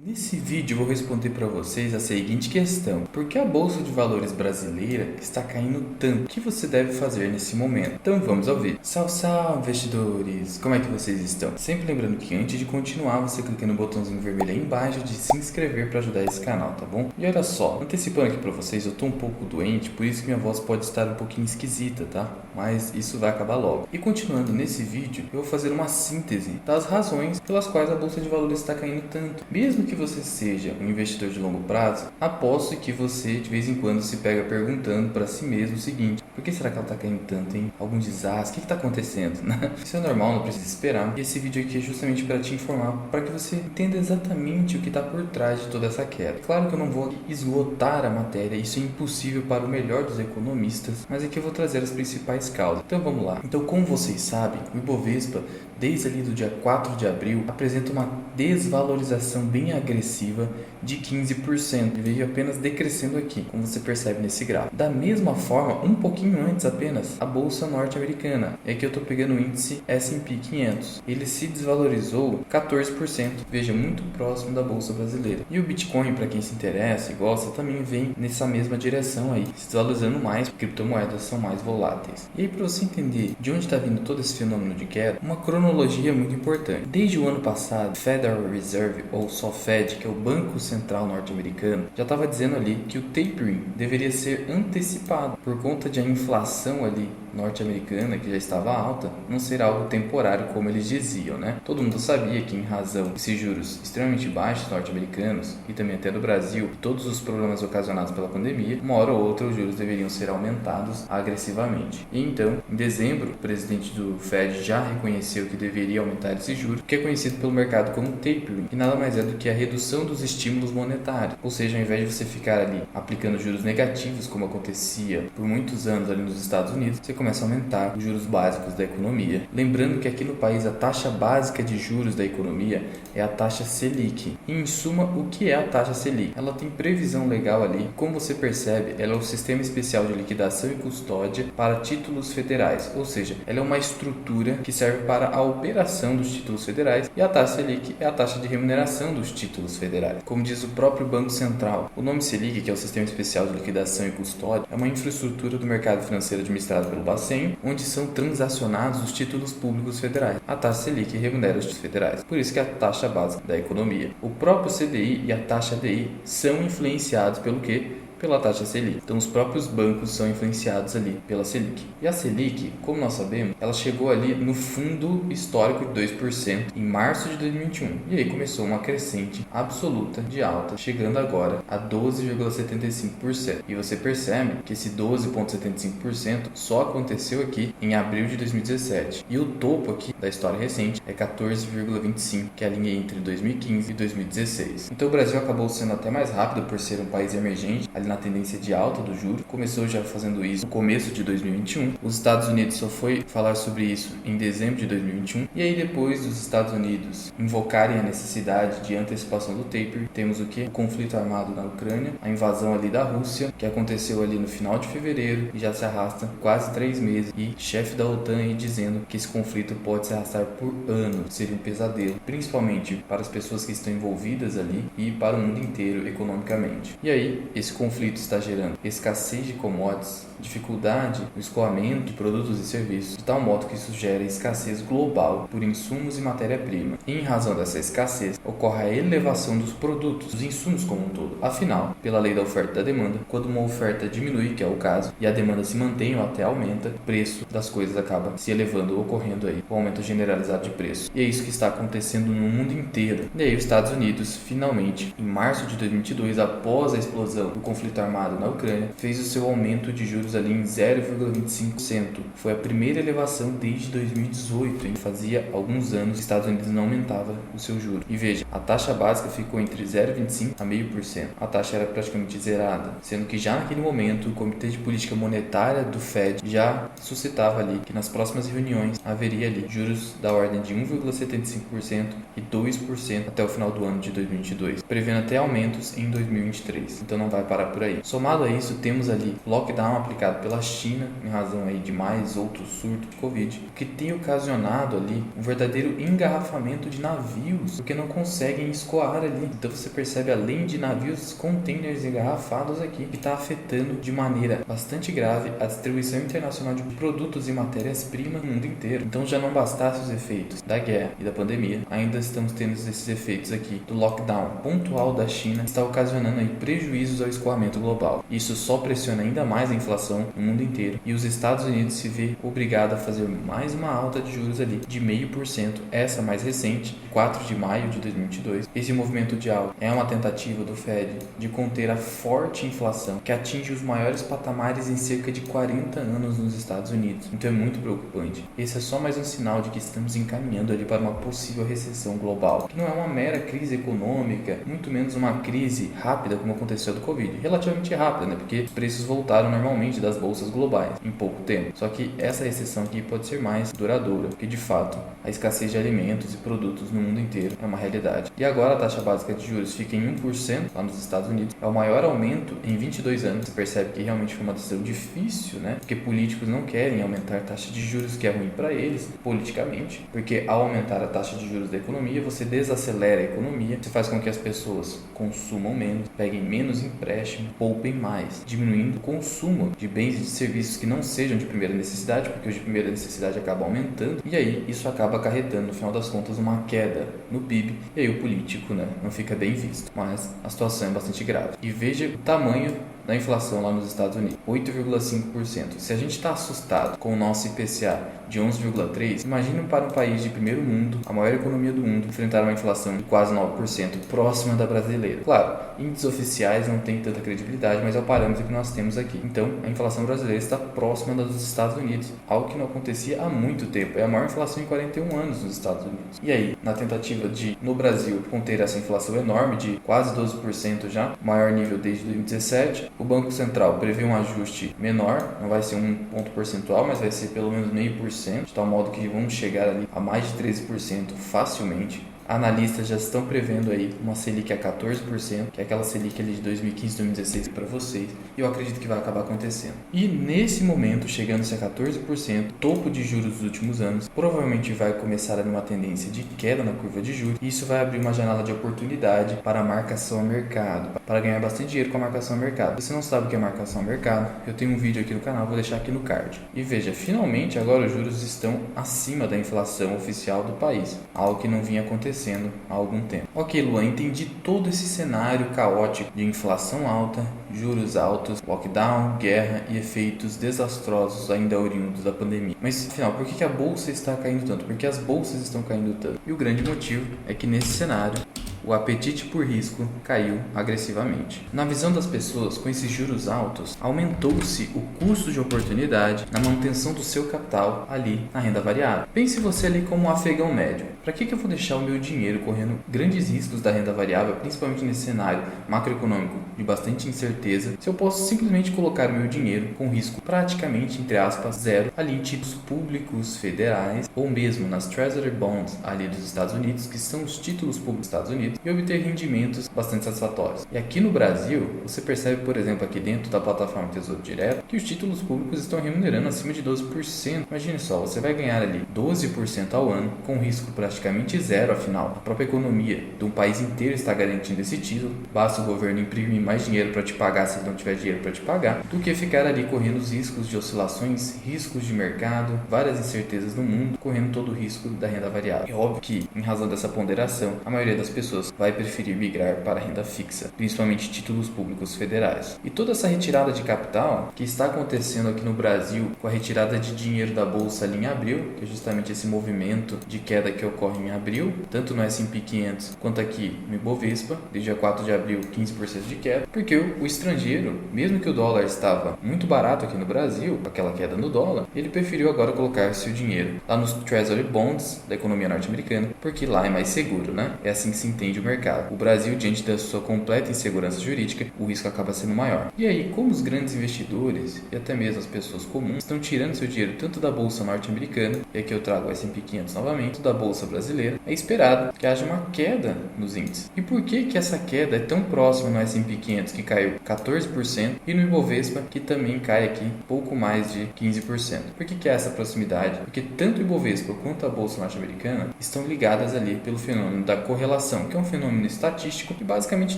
Nesse vídeo eu vou responder para vocês a seguinte questão: por que a Bolsa de Valores brasileira está caindo tanto? O que você deve fazer nesse momento? Então vamos ao vídeo. Salve, salve, investidores! Como é que vocês estão? Sempre lembrando que antes de continuar, você clica no botãozinho vermelho aí embaixo de se inscrever para ajudar esse canal, tá bom? E olha só, antecipando aqui para vocês, eu tô um pouco doente, por isso que minha voz pode estar um pouquinho esquisita, tá? Mas isso vai acabar logo. E continuando nesse vídeo, eu vou fazer uma síntese das razões pelas quais a Bolsa de Valores está caindo tanto. Mesmo que você seja um investidor de longo prazo, aposto que você de vez em quando se pega perguntando para si mesmo o seguinte: por que será que ela está caindo tanto, hein? Algum desastre? O que está acontecendo? Isso é normal, não precisa esperar. E esse vídeo aqui é justamente para te informar, para que você entenda exatamente o que está por trás de toda essa queda. Claro que eu não vou esgotar a matéria, isso é impossível para o melhor dos economistas, mas aqui eu vou trazer as principais causas. Então vamos lá. Então, como vocês sabem, o Ibovespa, desde ali do dia 4 de abril, apresenta uma desvalorização bem agressiva de 15%. Ele veio apenas decrescendo aqui, como você percebe nesse gráfico. Da mesma forma, um pouquinho antes apenas, a Bolsa norte-americana. E aqui eu estou pegando o índice S&P 500. Ele se desvalorizou 14%. Veja, muito próximo da Bolsa brasileira. E o Bitcoin, para quem se interessa e gosta, também vem nessa mesma direção aí, se desvalorizando mais, porque criptomoedas são mais voláteis. E aí, para você entender de onde está vindo todo esse fenômeno de queda, uma cronologia muito importante. Desde o ano passado, Federal Reserve, ou só Fed, que é o Banco Central norte-americano, já estava dizendo ali que o tapering deveria ser antecipado por conta de a inflação ali norte-americana, que já estava alta, não ser algo temporário como eles diziam, né? Todo mundo sabia que, em razão desses juros extremamente baixos norte-americanos e também até do Brasil, e todos os problemas ocasionados pela pandemia, uma hora ou outra os juros deveriam ser aumentados agressivamente. E então, em dezembro, o presidente do Fed já reconheceu que deveria aumentar esse juro, que é conhecido pelo mercado como tapering, que nada mais é do que a redução dos estímulos monetários. Ou seja, ao invés de você ficar ali aplicando juros negativos, como acontecia por muitos anos ali nos Estados Unidos, você começa a aumentar os juros básicos da economia. Lembrando que aqui no país a taxa básica de juros da economia é a taxa Selic. E, em suma, o que é a taxa Selic? Ela tem previsão legal ali. Como você percebe, ela é o Sistema Especial de Liquidação e Custódia para Títulos Federais. Ou seja, ela é uma estrutura que serve para a operação dos títulos federais, e a taxa Selic é a taxa de remuneração dos títulos federais. Como diz o próprio Banco Central, o nome Selic, que é o Sistema Especial de Liquidação e Custódia, é uma infraestrutura do mercado financeiro administrado pelo Bacen, onde são transacionados os títulos públicos federais. A taxa Selic remunera os títulos federais, por isso que é a taxa básica da economia. O próprio CDI e a taxa DI são influenciados pelo quê? Pela taxa Selic. Então, os próprios bancos são influenciados ali pela Selic. E a Selic, como nós sabemos, ela chegou ali no fundo histórico de 2% em março de 2021. E aí começou uma crescente absoluta de alta, chegando agora a 12,75%. E você percebe que esse 12,75% só aconteceu aqui em abril de 2017. E o topo aqui da história recente é 14,25%, que é a linha entre 2015 e 2016. Então, o Brasil acabou sendo até mais rápido por ser um país emergente, ali na tendência de alta do juro. Começou já fazendo isso no começo de 2021. Os Estados Unidos só foi falar sobre isso em dezembro de 2021. E aí, depois dos Estados Unidos invocarem a necessidade de antecipação do taper, temos o que? O conflito armado na Ucrânia, a invasão ali da Rússia, que aconteceu ali no final de fevereiro e já se arrasta quase 3 meses. E chefe da OTAN aí dizendo que esse conflito pode se arrastar por anos. Seria um pesadelo, principalmente para as pessoas que estão envolvidas ali e para o mundo inteiro economicamente. E aí, esse conflito está gerando escassez de commodities, dificuldade no escoamento de produtos e serviços, de tal modo que isso gera escassez global por insumos e matéria-prima. E, em razão dessa escassez, ocorre a elevação dos produtos, dos insumos como um todo. Afinal, pela lei da oferta e da demanda, quando uma oferta diminui, que é o caso, e a demanda se mantém ou até aumenta, o preço das coisas acaba se elevando, ocorrendo aí um aumento generalizado de preço. E é isso que está acontecendo no mundo inteiro. E aí, os Estados Unidos, finalmente, em março de 2022, após a explosão do conflito armado na Ucrânia, fez o seu aumento de juros ali em 0,25%. Foi a primeira elevação desde 2018, e fazia alguns anos que os Estados Unidos não aumentava o seu juro. E veja, a taxa básica ficou entre 0,25% a 0,5%. A taxa era praticamente zerada, sendo que já naquele momento o Comitê de Política Monetária do Fed já suscitava ali que nas próximas reuniões haveria ali juros da ordem de 1,75% e 2% até o final do ano de 2022, prevendo até aumentos em 2023. Então não vai parar por aí. Somado a isso, temos ali lockdown aplicado aplicado pela China em razão aí de mais outro surto de Covid, o que tem ocasionado ali um verdadeiro engarrafamento de navios, porque não conseguem escoar ali. Então você percebe, além de navios, containers engarrafados aqui, que está afetando de maneira bastante grave a distribuição internacional de produtos e matérias-primas no mundo inteiro. Então já não bastasse os efeitos da guerra e da pandemia, ainda estamos tendo esses efeitos aqui do lockdown pontual da China, que está ocasionando aí prejuízos ao escoamento global. Isso só pressiona ainda mais a inflação no mundo inteiro e os Estados Unidos se vê obrigado a fazer mais uma alta de juros ali de 0,5%, essa mais recente, 4 de maio de 2022. Esse movimento de alta é uma tentativa do Fed de conter a forte inflação que atinge os maiores patamares em cerca de 40 anos nos Estados Unidos. Então é muito preocupante. Esse é só mais um sinal de que estamos encaminhando ali para uma possível recessão global, que não é uma mera crise econômica, muito menos uma crise rápida como aconteceu do Covid. Relativamente rápida, né? Porque os preços voltaram normalmente das bolsas globais em pouco tempo. Só que essa recessão aqui pode ser mais duradoura, porque de fato a escassez de alimentos e produtos no mundo inteiro é uma realidade. E agora a taxa básica de juros fica em 1% lá nos Estados Unidos. É o maior aumento em 22 anos. Você percebe que realmente foi uma decisão difícil, né? Porque políticos não querem aumentar a taxa de juros, que é ruim para eles, politicamente. Porque ao aumentar a taxa de juros da economia, você desacelera a economia, você faz com que as pessoas consumam menos, peguem menos empréstimo, poupem mais, diminuindo o consumo de bens e de serviços que não sejam de primeira necessidade, porque os de primeira necessidade acabam aumentando, e aí isso acaba acarretando, no final das contas, uma queda no PIB, e aí o político, né, não fica bem visto. Mas a situação é bastante grave. E veja o tamanho da inflação lá nos Estados Unidos, 8,5%. Se a gente está assustado com o nosso IPCA de 11,3%, imagine para um país de primeiro mundo, a maior economia do mundo, enfrentar uma inflação de quase 9%, próxima da brasileira. Claro, índices oficiais não têm tanta credibilidade, mas é o parâmetro que nós temos aqui. Então, a inflação brasileira está próxima da dos Estados Unidos, algo que não acontecia há muito tempo. É a maior inflação em 41 anos nos Estados Unidos. E aí, na tentativa de, no Brasil, conter essa inflação enorme de quase 12% já, maior nível desde 2017, o Banco Central prevê um ajuste menor, não vai ser um ponto percentual, mas vai ser pelo menos 0,5%, de tal modo que vamos chegar ali a mais de 13% facilmente. Analistas já estão prevendo aí uma Selic a 14%, que é aquela Selic ali de 2015, 2016 para vocês, e eu acredito que vai acabar acontecendo. E nesse momento, chegando-se a 14%, topo de juros dos últimos anos, provavelmente vai começar a uma tendência de queda na curva de juros, e isso vai abrir uma janela de oportunidade para a marcação a mercado, para ganhar bastante dinheiro com a marcação a mercado. Se você não sabe o que é marcação a mercado, eu tenho um vídeo aqui no canal, vou deixar aqui no card. E veja, finalmente agora os juros estão acima da inflação oficial do país, algo que não vinha acontecendo há algum tempo. Ok, Luan, entendi todo esse cenário caótico de inflação alta, juros altos, lockdown, guerra e efeitos desastrosos ainda oriundos da pandemia. Mas, afinal, por que a bolsa está caindo tanto? Por que as bolsas estão caindo tanto? E o grande motivo é que nesse cenário, o apetite por risco caiu agressivamente. Na visão das pessoas, com esses juros altos, aumentou-se o custo de oportunidade na manutenção do seu capital ali na renda variável. Pense você ali como um afegão médio. Para que eu vou deixar o meu dinheiro correndo grandes riscos da renda variável, principalmente nesse cenário macroeconômico de bastante incerteza, se eu posso simplesmente colocar o meu dinheiro com risco praticamente, entre aspas, zero, ali em títulos públicos federais ou mesmo nas Treasury Bonds ali dos Estados Unidos, que são os títulos públicos dos Estados Unidos, e obter rendimentos bastante satisfatórios. E aqui no Brasil, você percebe, por exemplo, aqui dentro da plataforma Tesouro Direto, que os títulos públicos estão remunerando acima de 12%. Imagine só, você vai ganhar ali 12% ao ano, com risco praticamente zero, afinal. A própria economia de um país inteiro está garantindo esse título, basta o governo imprimir mais dinheiro para te pagar se ele não tiver dinheiro para te pagar, do que ficar ali correndo os riscos de oscilações, riscos de mercado, várias incertezas no mundo, correndo todo o risco da renda variável. É óbvio que, em razão dessa ponderação, a maioria das pessoas vai preferir migrar para a renda fixa, principalmente títulos públicos federais. E toda essa retirada de capital que está acontecendo aqui no Brasil, com a retirada de dinheiro da bolsa ali em abril, que é justamente esse movimento de queda que ocorre em abril, tanto no S&P 500 quanto aqui no Ibovespa, desde dia 4 de abril, 15% de queda, porque o estrangeiro, mesmo que o dólar estava muito barato aqui no Brasil, aquela queda no dólar, ele preferiu agora colocar seu dinheiro lá nos Treasury Bonds da economia norte-americana, porque lá é mais seguro, né? É assim que se entende entende o mercado. O Brasil, diante da sua completa insegurança jurídica, o risco acaba sendo maior. E aí, como os grandes investidores e até mesmo as pessoas comuns estão tirando seu dinheiro tanto da bolsa norte-americana, e aqui eu trago o S&P 500 novamente, quanto da bolsa brasileira, é esperado que haja uma queda nos índices. E por que essa queda é tão próxima no S&P 500, que caiu 14%, e no Ibovespa, que também cai aqui pouco mais de 15%? Por que é essa proximidade? Porque tanto o Ibovespa quanto a bolsa norte-americana estão ligadas ali pelo fenômeno da correlação, que é um fenômeno estatístico que basicamente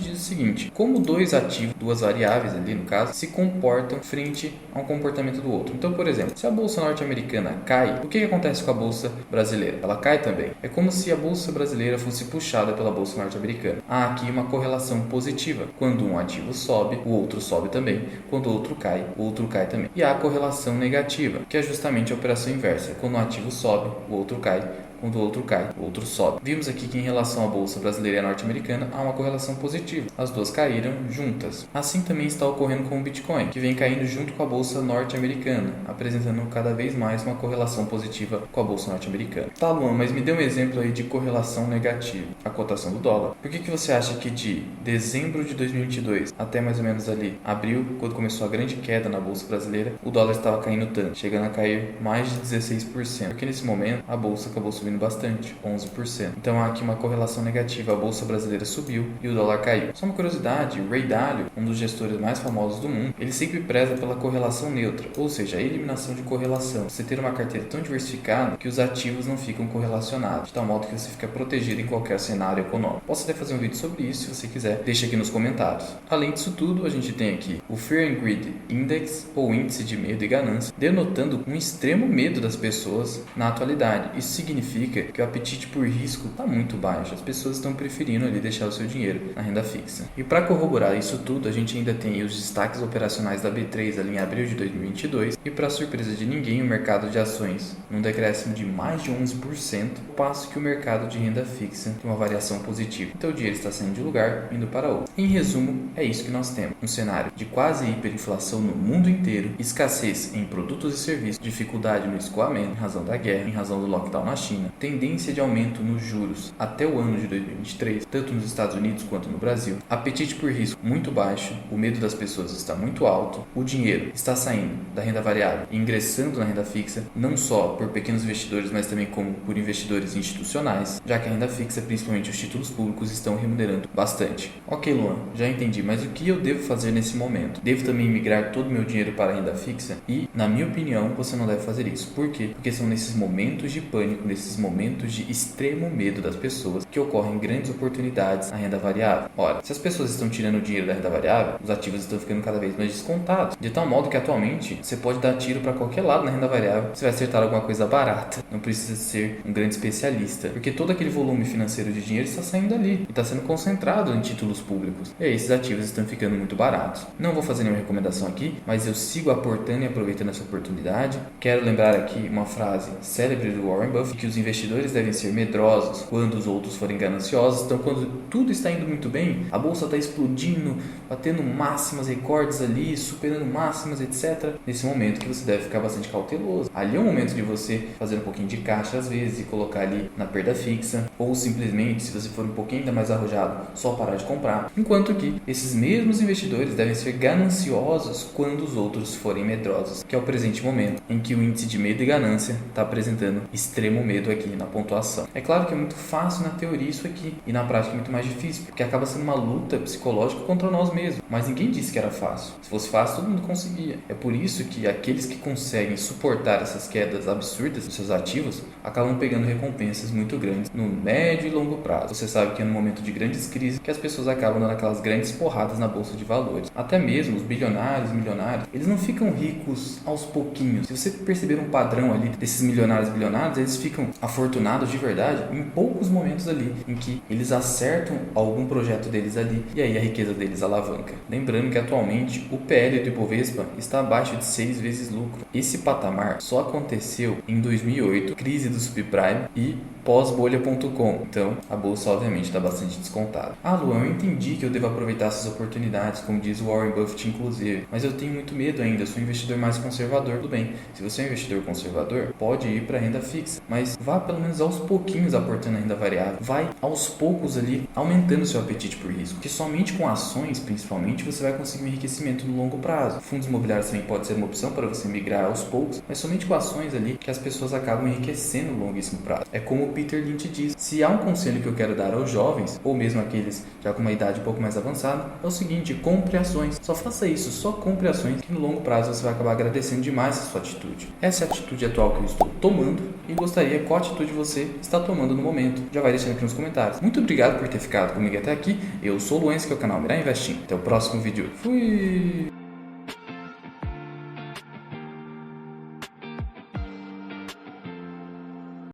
diz o seguinte: como dois ativos, duas variáveis ali no caso, se comportam frente a um comportamento do outro. Então, por exemplo, se a bolsa norte-americana cai, o que acontece com a bolsa brasileira? Ela cai também. É como se a bolsa brasileira fosse puxada pela bolsa norte-americana. Há aqui uma correlação positiva. Quando um ativo sobe, o outro sobe também. Quando o outro cai, o outro cai também. E há a correlação negativa, que é justamente a operação inversa. Quando um ativo sobe, o outro cai. Quando o outro cai, o outro sobe. Vimos aqui que em relação à bolsa brasileira e à norte-americana há uma correlação positiva. As duas caíram juntas. Assim também está ocorrendo com o Bitcoin, que vem caindo junto com a bolsa norte-americana, apresentando cada vez mais uma correlação positiva com a bolsa norte-americana. Tá, Luan, mas me dê um exemplo aí de correlação negativa. A cotação do dólar. Por que você acha que de dezembro de 2022 até mais ou menos ali abril, quando começou a grande queda na bolsa brasileira, o dólar estava caindo tanto, chegando a cair mais de 16%? Porque nesse momento a bolsa acabou subindo bastante, 11%. Então há aqui uma correlação negativa. A bolsa brasileira subiu e o dólar caiu. Só uma curiosidade: o Ray Dalio, um dos gestores mais famosos do mundo, ele sempre preza pela correlação neutra, ou seja, a eliminação de correlação. Você ter uma carteira tão diversificada que os ativos não ficam correlacionados, de tal modo que você fica protegido em qualquer cenário econômico. Posso até fazer um vídeo sobre isso, se você quiser, deixa aqui nos comentários. Além disso tudo, a gente tem aqui o Fear and Greed Index, ou índice de medo e ganância, denotando um extremo medo das pessoas na atualidade. Isso significa que o apetite por risco está muito baixo. As pessoas estão preferindo ali deixar o seu dinheiro na renda fixa. E para corroborar isso tudo, a gente ainda tem os destaques operacionais da B3 ali em abril de 2022 e, para surpresa de ninguém, o mercado de ações num decréscimo de mais de 11%, ao passo que o mercado de renda fixa tem uma variação positiva. Então o dinheiro está saindo de um lugar, indo para outro. Em resumo, é isso que nós temos: um cenário de quase hiperinflação no mundo inteiro, escassez em produtos e serviços, dificuldade no escoamento em razão da guerra, em razão do lockdown na China, tendência de aumento nos juros até o ano de 2023, tanto nos Estados Unidos quanto no Brasil, apetite por risco muito baixo, o medo das pessoas está muito alto, o dinheiro está saindo da renda variável e ingressando na renda fixa, não só por pequenos investidores, mas também como por investidores institucionais, já que a renda fixa, principalmente os títulos públicos, estão remunerando bastante. Ok, Luan, já entendi, mas o que eu devo fazer nesse momento? Devo também migrar todo o meu dinheiro para a renda fixa? E, na minha opinião, você não deve fazer isso. Por quê? Porque são nesses momentos de pânico, nesses momentos de extremo medo das pessoas, que ocorrem grandes oportunidades na renda variável. Ora, se as pessoas estão tirando o dinheiro da renda variável, os ativos estão ficando cada vez mais descontados, de tal modo que atualmente você pode dar tiro para qualquer lado na renda variável, você vai acertar alguma coisa barata. Não precisa ser um grande especialista, porque todo aquele volume financeiro de dinheiro está saindo ali e está sendo concentrado em títulos públicos. E aí esses ativos estão ficando muito baratos. Não vou fazer nenhuma recomendação aqui, mas eu sigo aportando e aproveitando essa oportunidade. Quero lembrar aqui uma frase célebre do Warren Buffett, que os investidores devem ser medrosos quando os outros forem gananciosos. Então, quando tudo está indo muito bem, a bolsa está explodindo, batendo máximas, recordes ali, superando máximas, etc. Nesse momento que você deve ficar bastante cauteloso. Ali é o momento de você fazer um pouquinho de caixa às vezes e colocar ali na perda fixa, ou simplesmente, se você for um pouquinho ainda mais arrojado, só parar de comprar. Enquanto que esses mesmos investidores devem ser gananciosos quando os outros forem medrosos, que é o presente momento em que o índice de medo e ganância está apresentando extremo medo aqui na pontuação. É claro que é muito fácil na teoria isso aqui, e na prática é muito mais difícil, porque acaba sendo uma luta psicológica contra nós mesmos. Mas ninguém disse que era fácil. Se fosse fácil, todo mundo conseguia. É por isso que aqueles que conseguem suportar essas quedas absurdas dos seus ativos acabam pegando recompensas muito grandes no médio e longo prazo. Você sabe que é no momento de grandes crises que as pessoas acabam dando aquelas grandes porradas na bolsa de valores. Até mesmo os bilionários e milionários, eles não ficam ricos aos pouquinhos. Se você perceber um padrão ali desses milionários e bilionários, eles ficam afortunados de verdade em poucos momentos ali, em que eles acertam algum projeto deles ali, e aí a riqueza deles alavanca. Lembrando que atualmente o PL do Ibovespa está abaixo de 6 vezes lucro. Esse patamar só aconteceu em 2008, crise do subprime, e pós-bolha.com. Então, a bolsa obviamente está bastante descontada. Ah, Luan, eu entendi que eu devo aproveitar essas oportunidades, como diz o Warren Buffett, inclusive, mas eu tenho muito medo ainda, eu sou um investidor mais conservador. Tudo bem, se você é um investidor conservador, pode ir para renda fixa, mas vá pelo menos aos pouquinhos aportando a renda variável. Vai aos poucos ali aumentando seu apetite por risco, que somente com ações, principalmente, você vai conseguir um enriquecimento no longo prazo. Fundos imobiliários também pode ser uma opção para você migrar aos poucos, mas somente com ações ali que as pessoas acabam enriquecendo no longuíssimo prazo. É como o Peter Lynch diz: se há um conselho que eu quero dar aos jovens, ou mesmo aqueles já com uma idade um pouco mais avançada, é o seguinte: compre ações. Só faça isso, só compre ações, que no longo prazo você vai acabar agradecendo demais a sua atitude. Essa é a atitude atual que eu estou tomando e gostaria qual atitude você está tomando no momento. Já vai deixando aqui nos comentários. Muito obrigado por ter ficado comigo até aqui. Eu sou o Luan, que é o canal Mirar Investing. Até o próximo vídeo. Fui!